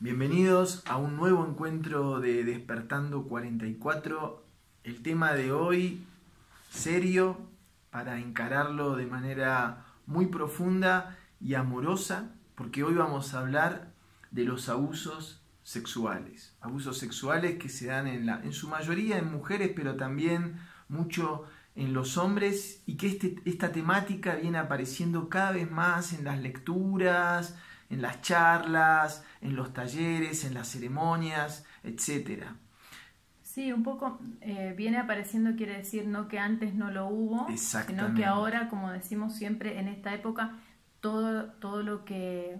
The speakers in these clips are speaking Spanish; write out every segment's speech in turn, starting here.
Bienvenidos a un nuevo encuentro de Despertando 44. El tema de hoy, serio, para encararlo de manera muy profunda y amorosa, porque hoy vamos a hablar de los abusos sexuales. Abusos sexuales que se dan en su mayoría en mujeres, pero también mucho en los hombres, y que esta temática viene apareciendo cada vez más en las lecturas, en las charlas, en los talleres, en las ceremonias, etcétera. Sí, un poco viene apareciendo, quiere decir no que antes no lo hubo, sino que ahora, como decimos siempre, en esta época, todo lo que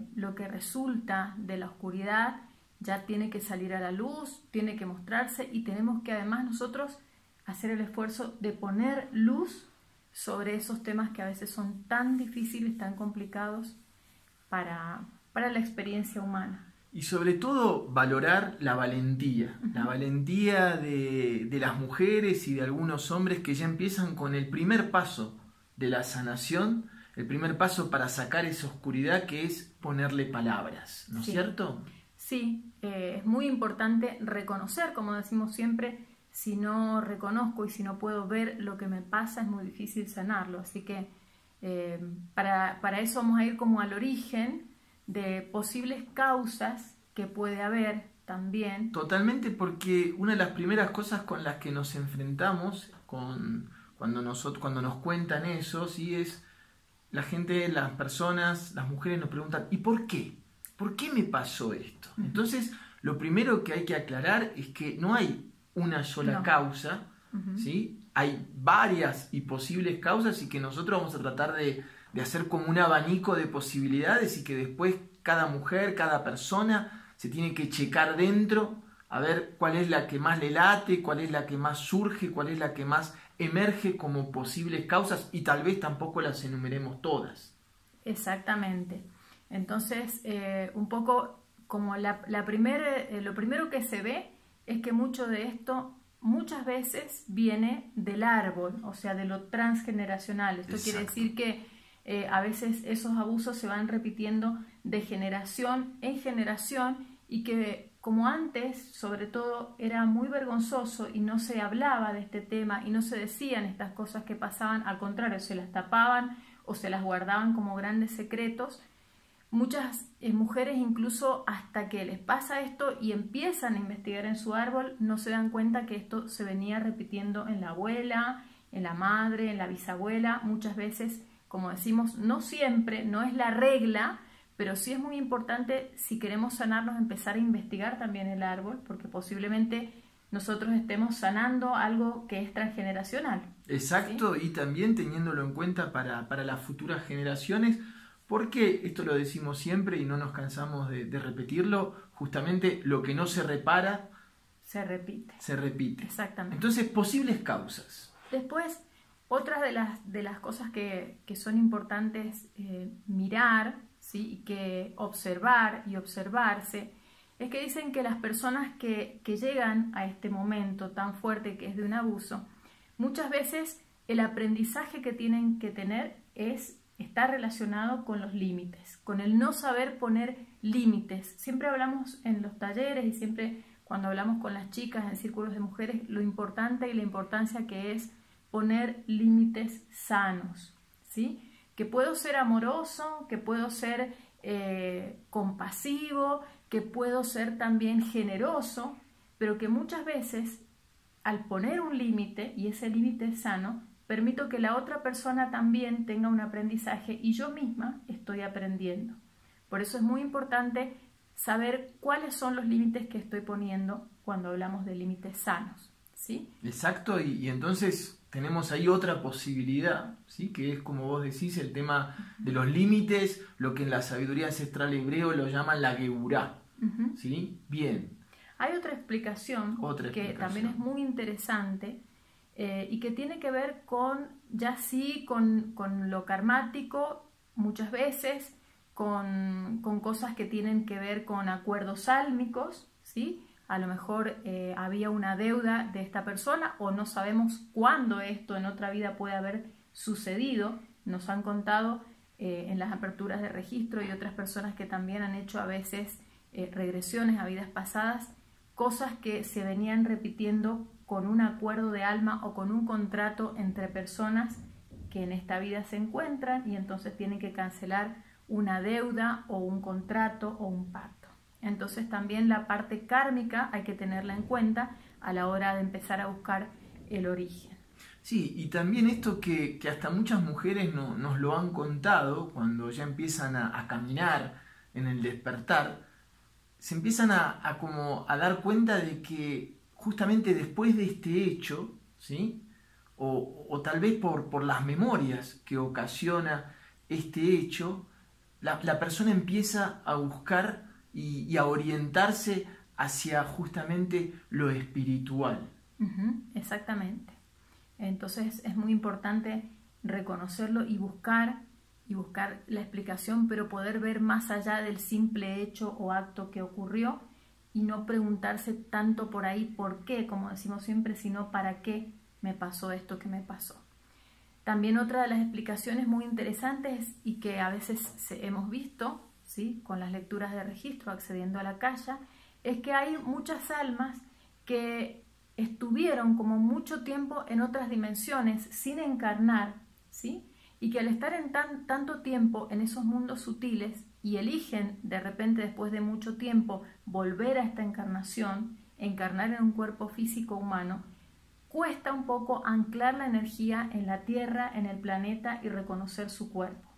resulta de la oscuridad ya tiene que salir a la luz, tiene que mostrarse, y tenemos que además nosotros hacer el esfuerzo de poner luz sobre esos temas que a veces son tan difíciles, tan complicados para la experiencia humana. Y sobre todo valorar la valentía, la valentía de las mujeres y de algunos hombres que ya empiezan con el primer paso de la sanación, el primer paso para sacar esa oscuridad, que es ponerle palabras, ¿no es cierto? Sí, es muy importante reconocer, como decimos siempre, si no reconozco y si no puedo ver lo que me pasa, es muy difícil sanarlo. Así que para eso vamos a ir como al origen de posibles causas que puede haber también. Totalmente, porque una de las primeras cosas con las que nos enfrentamos cuando nos cuentan eso, sí, es la gente, las personas, las mujeres nos preguntan: ¿y por qué? ¿Por qué me pasó esto? Entonces, lo primero que hay que aclarar es que no hay una sola causa, ¿sí? Hay varias y posibles causas, y que nosotros vamos a tratar de hacer como un abanico de posibilidades, y que después cada mujer, cada persona se tiene que checar dentro a ver cuál es la que más le late, cuál es la que más surge, cuál es la que más emerge como posibles causas, y tal vez tampoco las enumeremos todas. Exactamente. Entonces, un poco como lo primero que se ve es que mucho de esto muchas veces viene del árbol, o sea, de lo transgeneracional. Esto quiere decir que a veces esos abusos se van repitiendo de generación en generación, y que como antes, sobre todo, era muy vergonzoso y no se hablaba de este tema y no se decían estas cosas que pasaban, al contrario, se las tapaban o se las guardaban como grandes secretos. Muchas mujeres, incluso hasta que les pasa esto y empiezan a investigar en su árbol, no se dan cuenta que esto se venía repitiendo en la abuela, en la madre, en la bisabuela. Muchas veces, como decimos, no siempre, no es la regla, pero sí es muy importante, si queremos sanarnos, empezar a investigar también el árbol, porque posiblemente nosotros estemos sanando algo que es transgeneracional. Exacto, ¿sí? Y también teniéndolo en cuenta para las futuras generaciones, porque esto lo decimos siempre y no nos cansamos de repetirlo: justamente lo que no se repara se repite. Se repite. Exactamente. Entonces, posibles causas. Después, otras de las cosas que son importantes mirar, ¿sí? Y que observar y observarse, es que dicen que las personas que llegan a este momento tan fuerte que es de un abuso, muchas veces el aprendizaje que tienen que tener está relacionado con los límites, con el no saber poner límites. Siempre hablamos en los talleres y siempre cuando hablamos con las chicas en círculos de mujeres, lo importante y la importancia que es poner límites sanos, ¿sí? Que puedo ser amoroso, que puedo ser compasivo, que puedo ser también generoso, pero que muchas veces al poner un límite, y ese límite sano, permito que la otra persona también tenga un aprendizaje y yo misma estoy aprendiendo. Por eso es muy importante saber cuáles son los límites que estoy poniendo cuando hablamos de límites sanos, ¿sí? Exacto, y entonces tenemos ahí otra posibilidad, ¿sí? Que es, como vos decís, el tema de los límites, lo que en la sabiduría ancestral hebreo lo llaman la geburá, ¿sí? Bien. Hay otra explicación que también es muy interesante, y que tiene que ver con lo karmático, muchas veces con cosas que tienen que ver con acuerdos sálmicos, ¿sí? A lo mejor había una deuda de esta persona, o no sabemos cuándo esto en otra vida puede haber sucedido. Nos han contado en las aperturas de registro, y otras personas que también han hecho a veces regresiones a vidas pasadas, cosas que se venían repitiendo con un acuerdo de alma o con un contrato entre personas que en esta vida se encuentran y entonces tienen que cancelar una deuda o un contrato o un pacto. Entonces también la parte kármica hay que tenerla en cuenta a la hora de empezar a buscar el origen. Sí, y también esto que hasta muchas mujeres nos lo han contado cuando ya empiezan a caminar en el despertar, se empiezan como a dar cuenta de que justamente después de este hecho, ¿sí? O tal vez por las memorias que ocasiona este hecho, la persona empieza a buscar y a orientarse hacia justamente lo espiritual. Exactamente. Entonces es muy importante reconocerlo y buscar la explicación, pero poder ver más allá del simple hecho o acto que ocurrió y no preguntarse tanto por ahí por qué, como decimos siempre, sino para qué me pasó esto que me pasó. También otra de las explicaciones muy interesantes y que a veces hemos visto, ¿sí?, con las lecturas de registro accediendo a la Akasha, es que hay muchas almas que estuvieron como mucho tiempo en otras dimensiones sin encarnar, ¿sí?, y que al estar en tanto tiempo en esos mundos sutiles y eligen de repente después de mucho tiempo volver a esta encarnación, encarnar en un cuerpo físico humano, cuesta un poco anclar la energía en la Tierra, en el planeta y reconocer su cuerpo.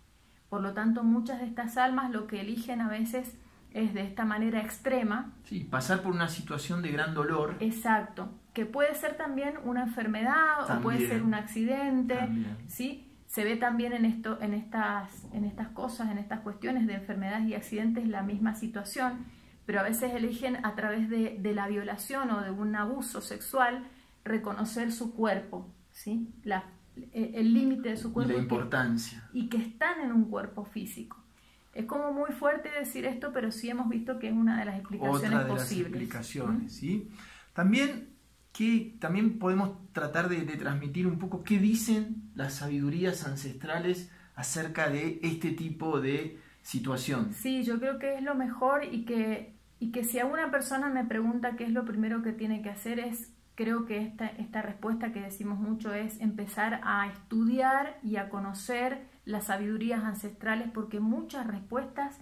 Por lo tanto, muchas de estas almas lo que eligen a veces es de esta manera extrema. Sí, pasar por una situación de gran dolor. Exacto, que puede ser también una enfermedad o puede ser un accidente, ¿sí? Se ve también en estas cosas, en estas cuestiones de enfermedades y accidentes la misma situación, pero a veces eligen a través de la violación o de un abuso sexual reconocer su cuerpo, ¿sí?, el límite de su cuerpo y la importancia. Y que están en un cuerpo físico. Es como muy fuerte decir esto, pero sí hemos visto que es una de las explicaciones Otra de posibles. las explicaciones, ¿sí? También podemos tratar de transmitir un poco qué dicen las sabidurías ancestrales acerca de este tipo de situación. Sí, yo creo que es lo mejor y que si a una persona me pregunta qué es lo primero que tiene que hacer creo que esta respuesta que decimos mucho es empezar a estudiar y a conocer las sabidurías ancestrales, porque muchas respuestas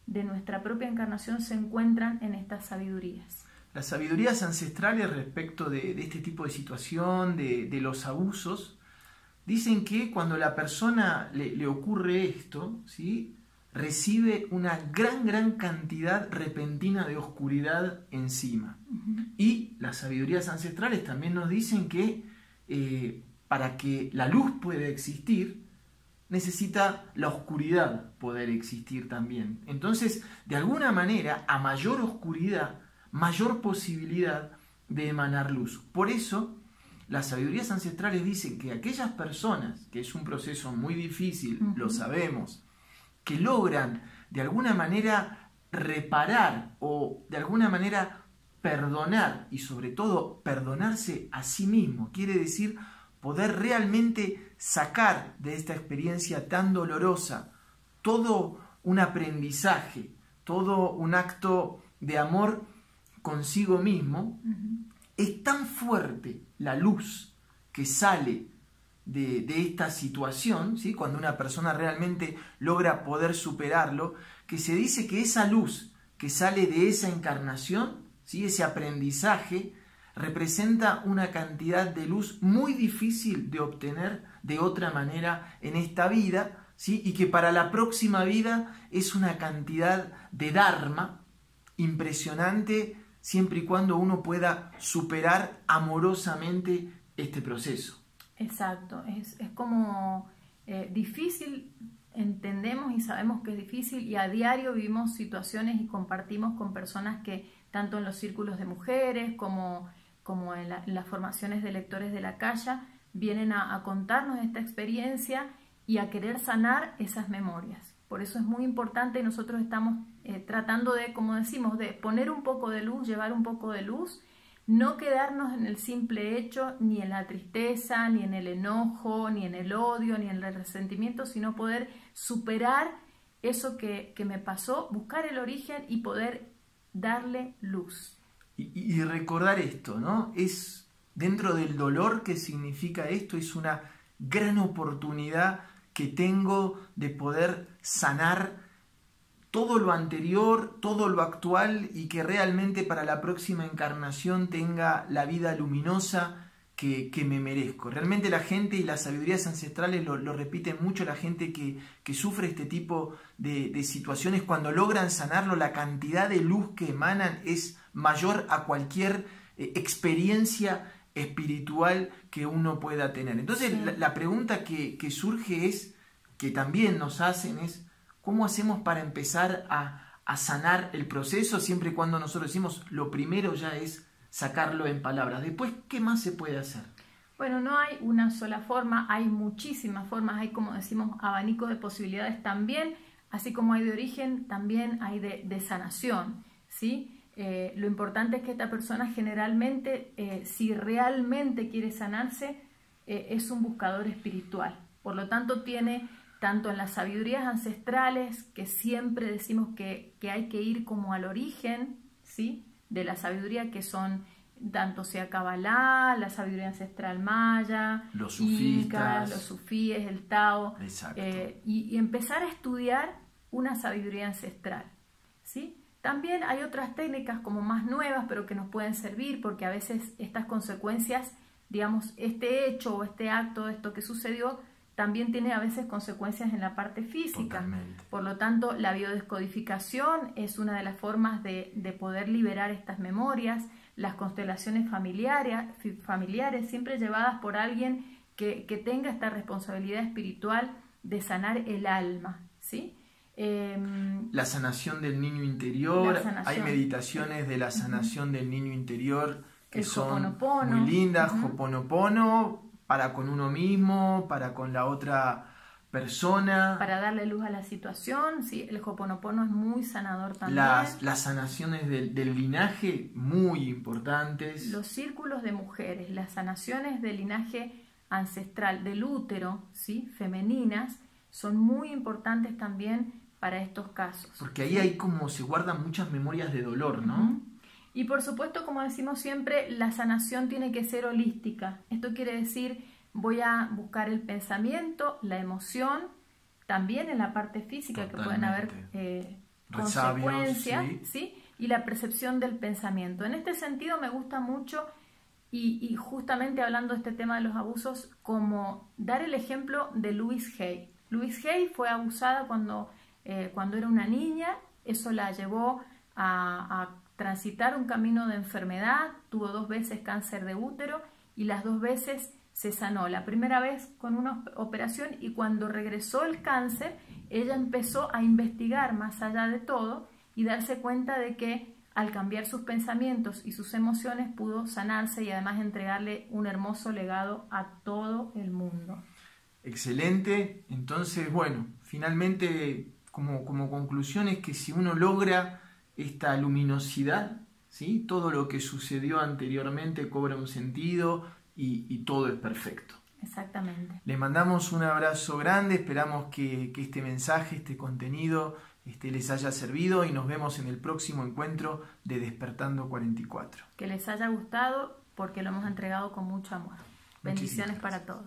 de nuestra propia encarnación se encuentran en estas sabidurías. Las sabidurías ancestrales respecto de este tipo de situación, de los abusos, dicen que cuando a la persona le ocurre esto, ¿sí?, recibe una gran cantidad repentina de oscuridad encima. Y las sabidurías ancestrales también nos dicen que para que la luz pueda existir, necesita la oscuridad poder existir también. Entonces, de alguna manera, a mayor oscuridad, mayor posibilidad de emanar luz. Por eso, las sabidurías ancestrales dicen que aquellas personas, que es un proceso muy difícil, lo sabemos, que logran de alguna manera reparar o de alguna manera perdonar y sobre todo perdonarse a sí mismo, quiere decir poder realmente sacar de esta experiencia tan dolorosa todo un aprendizaje, todo un acto de amor consigo mismo, es tan fuerte la luz que sale de esta situación, ¿sí?, cuando una persona realmente logra poder superarlo, que se dice que esa luz que sale de esa encarnación, ¿sí?, ese aprendizaje, representa una cantidad de luz muy difícil de obtener de otra manera en esta vida, ¿sí?, y que para la próxima vida es una cantidad de dharma impresionante, siempre y cuando uno pueda superar amorosamente este proceso. Exacto, es como difícil, entendemos y sabemos que es difícil, y a diario vivimos situaciones y compartimos con personas que tanto en los círculos de mujeres como en las formaciones de lectores de la Akasha vienen a contarnos esta experiencia y a querer sanar esas memorias. Por eso es muy importante y nosotros estamos tratando de, como decimos, de poner un poco de luz, llevar un poco de luz, no quedarnos en el simple hecho, ni en la tristeza, ni en el enojo, ni en el odio, ni en el resentimiento, sino poder superar eso que me pasó, buscar el origen y poder darle luz. Y recordar esto, ¿no? Es dentro del dolor que significa esto, es una gran oportunidad que tengo de poder sanar todo lo anterior, todo lo actual, y que realmente para la próxima encarnación tenga la vida luminosa que me merezco. Realmente la gente y las sabidurías ancestrales lo repiten mucho, la gente que sufre este tipo de situaciones, cuando logran sanarlo, la cantidad de luz que emanan es mayor a cualquier experiencia espiritual que uno pueda tener. Entonces Sí. la pregunta que surge es, que también nos hacen, es ¿cómo hacemos para empezar a sanar el proceso? Siempre y cuando nosotros decimos, lo primero ya es sacarlo en palabras. Después, ¿qué más se puede hacer? Bueno, no hay una sola forma, hay muchísimas formas, hay, como decimos, abanico de posibilidades también, así como hay de origen, también hay de sanación, ¿sí? Lo importante es que esta persona generalmente, si realmente quiere sanarse, es un buscador espiritual. Por lo tanto, tiene tanto en las sabidurías ancestrales, que siempre decimos que hay que ir como al origen, ¿sí?, de la sabiduría, que son tanto sea Kabbalah, la sabiduría ancestral maya, los sufistas, Inca, los sufíes, el Tao, exacto. Y empezar a estudiar una sabiduría ancestral, ¿sí? También hay otras técnicas como más nuevas, pero que nos pueden servir, porque a veces estas consecuencias, digamos, este hecho o este acto, esto que sucedió, también tiene a veces consecuencias en la parte física. Totalmente. Por lo tanto, la biodescodificación es una de las formas de poder liberar estas memorias, las constelaciones familiares siempre llevadas por alguien que tenga esta responsabilidad espiritual de sanar el alma, ¿sí? La sanación del niño interior, hay meditaciones de la sanación del niño interior que son Ho'oponopono, muy lindas, Ho'oponopono, para con uno mismo, para con la otra persona. Para darle luz a la situación, sí, el Ho'oponopono es muy sanador también. Las sanaciones del linaje, muy importantes. Los círculos de mujeres, las sanaciones del linaje ancestral, del útero, ¿sí?, femeninas, son muy importantes también para estos casos. Porque ahí hay como se guardan muchas memorias de dolor, ¿no? Y por supuesto, como decimos siempre, la sanación tiene que ser holística. Esto quiere decir, voy a buscar el pensamiento, la emoción, también en la parte física. Totalmente. Que pueden haber consecuencias, ¿sí? Y la percepción del pensamiento. En este sentido me gusta mucho, y justamente hablando de este tema de los abusos, como dar el ejemplo de Louise Hay. Louise Hay fue abusada cuando era una niña. Eso la llevó a transitar un camino de enfermedad, tuvo 2 veces cáncer de útero y las 2 veces se sanó. La primera vez con una operación, y cuando regresó el cáncer, ella empezó a investigar más allá de todo y darse cuenta de que al cambiar sus pensamientos y sus emociones pudo sanarse y además entregarle un hermoso legado a todo el mundo. Excelente. Entonces, bueno, finalmente como conclusión es que si uno logra esta luminosidad, ¿sí?, todo lo que sucedió anteriormente cobra un sentido y todo es perfecto. Exactamente. Le mandamos un abrazo grande, esperamos que este mensaje, este contenido les haya servido, y nos vemos en el próximo encuentro de Despertando 44. Que les haya gustado, porque lo hemos entregado con mucho amor. Bendiciones para todos.